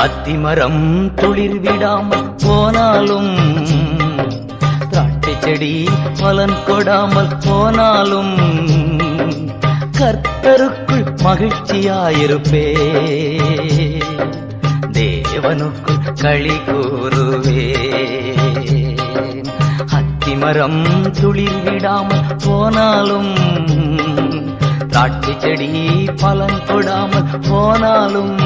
அத்திமரம் துளிர் விடாமல் போனாலும், திராட்சை செடி பலன் கொடாமல் போனாலும், கர்த்தருக்குள் மகிழ்ச்சியாயிருப்பே, தேவனுக்குள் களி கூறுவே. அத்திமரம் துளிர் விடாமல் போனாலும், திராட்சை செடி பலன் கொடாமல் போனாலும்,